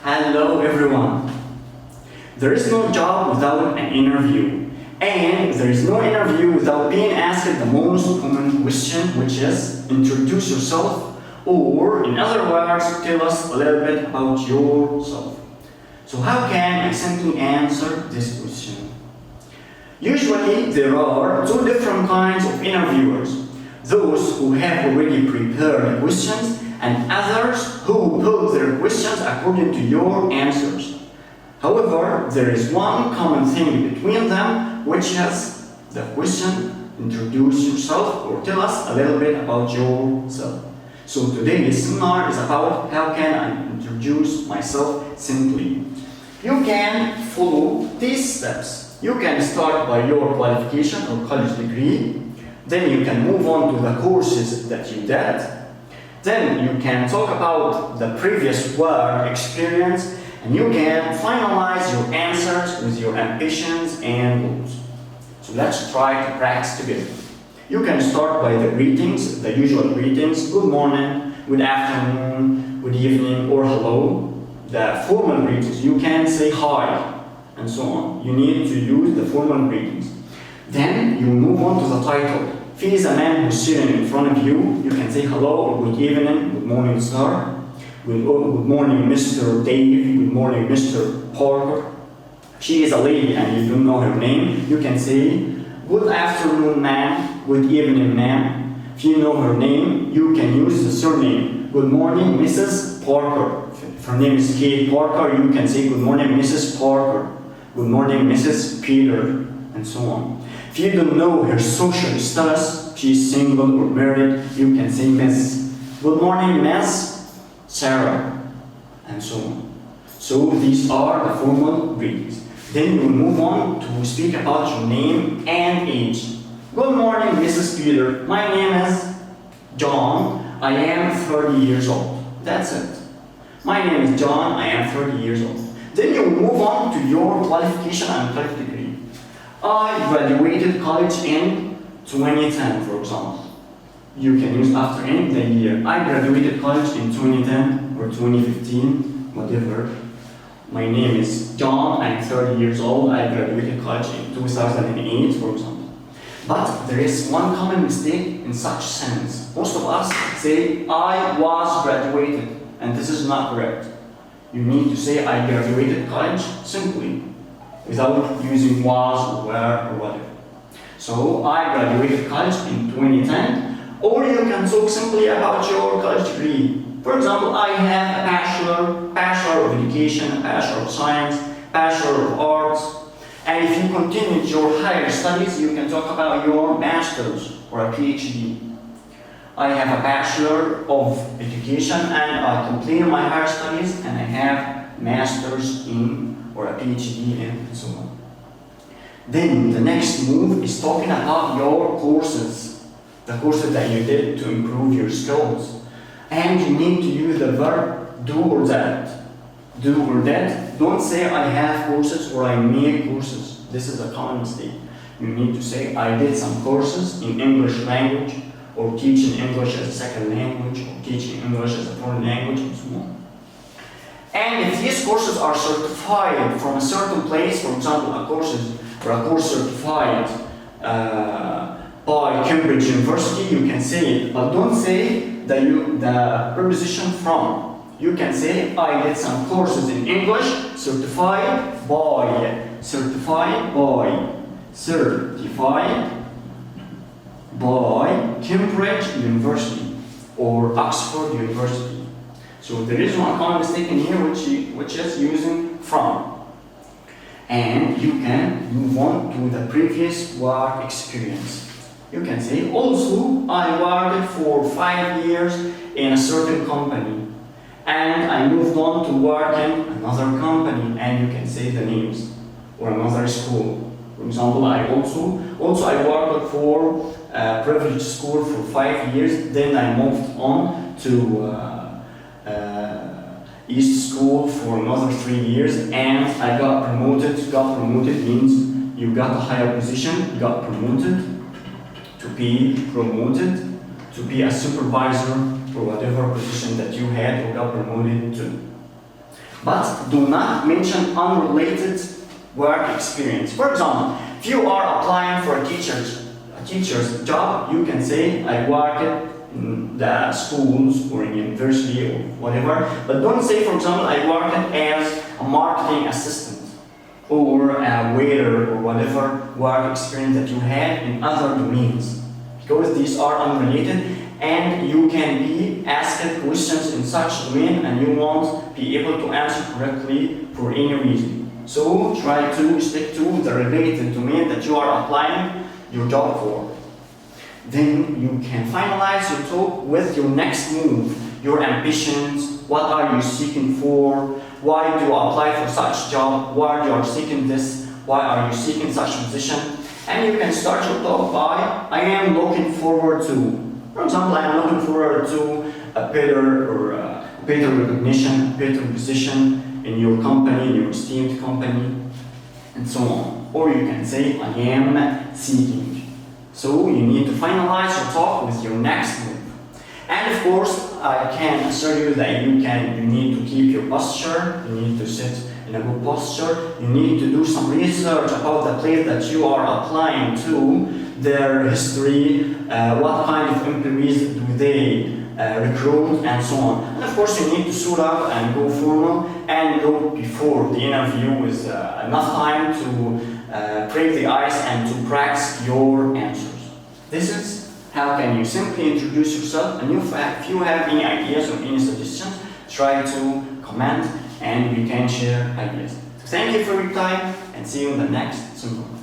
Hello everyone. There is no job without an interview, and there is no interview without being asked the most common question, which is introduce yourself, or in other words, tell us a little bit about yourself. So how can I simply answer this question? Usually there are two different kinds of interviewers. Those who have already prepared questions and others who pose their questions according to your answers. However, there is one common thing between them, which is the question, introduce yourself or tell us a little bit about yourself. So today's seminar is about how can I introduce myself simply. You can follow these steps. You can start by your qualification or college degree. Then you can move on to the courses that you did. Then you can talk about the previous work experience, and you can finalize your answers with your ambitions and goals. So let's try to practice together. You can start by the greetings, the usual greetings, good morning, good afternoon, good evening, or hello. The formal greetings, you can say hi, and so on. You need to use the formal greetings. Then you move on to the title. If he is a man who's sitting in front of you, you can say hello, or good evening, good morning, sir. Good morning, Mr. Dave. Good morning, Mr. Parker. If she is a lady and you don't know her name, you can say good afternoon, ma'am. Good evening, ma'am. If you know her name, you can use the surname. Good morning, Mrs. Parker. If her name is Kate Parker, you can say good morning, Mrs. Parker. Good morning, Mrs. Peter, and so on. If you don't know her social status, she's single or married, you can say Miss. Good morning, Miss Sarah, and so on. So these are the formal greetings. Then you will move on to speak about your name and age. Good morning, Mrs. Peter. My name is John. I am 30 years old. That's it. My name is John. I am 30 years old. Then you will move on to your qualification and college degree. I graduated college in 2010, for example. You can use after any the year. I graduated college in 2010 or 2015, whatever. My name is John, I'm 30 years old. I graduated college in 2008, for example. But there is one common mistake in such sentence. Most of us say, I was graduated, and this is not correct. You need to say, I graduated college simply, without using was or were or whatever. So I graduated college in 2010, or you can talk simply about your college degree. For example, I have a bachelor of education, a bachelor of science, bachelor of arts, and if you continue your higher studies, you can talk about your master's or a PhD. I have a bachelor of education and I completed my higher studies, and I have master's in or a PhD in, and so on. Then the next move is talking about your courses, the courses that you did to improve your skills. And you need to use the verb do or that. Do or that. Don't say I have courses or I make courses. This is a common mistake. You need to say I did some courses in English language, or teaching English as a second language, or teaching English as a foreign language, and so on. And if these courses are certified from a certain place, for example, a course certified by Cambridge University, you can say it, but don't say the preposition from. You can say, I did some courses in English certified by Cambridge University or Oxford University. So there is one common mistake in here which is using from. And you can move on to the previous work experience. You can say, also, I worked for 5 years in a certain company, and I moved on to work in another company, and you can say the names, or another school. For example, I worked for a privileged school for 5 years, then I moved on to East School for another 3 years, and I got promoted. Got promoted means you got a higher position, got promoted to be a supervisor for whatever position that you had or got promoted to. but do not mention unrelated work experience. For example, if you are applying for a teacher's job, you can say I work in the schools or in university or whatever, but don't say, for example, I work as a marketing assistant or a waiter or whatever work experience that you had in other domains, because these are unrelated and you can be asked questions in such domain and you won't be able to answer correctly for any reason. So try to stick to the related domain that you are applying your job for. Then you can finalize your talk with your next move, your ambitions, what are you seeking for, why do you apply for such job, why you are seeking this, why are you seeking such position, and you can start your talk by I am looking forward to. For example, I am looking forward to a better recognition, better position in your company, in your esteemed company, and so on. Or you can say I am seeking. So you need to finalize your talk with your next move. And of course, I can assure you that you need to keep your posture, you need to sit in a good posture, you need to do some research about the place that you are applying to, their history, what kind of employees do they recruit, and so on. And of course, you need to suit up and go formal and go before the interview with enough time to break the ice and to practice your answers. This is how can you simply introduce yourself, and if you have any ideas or any suggestions, try to comment and we can share ideas. So thank you for your time and see you in the next seminar.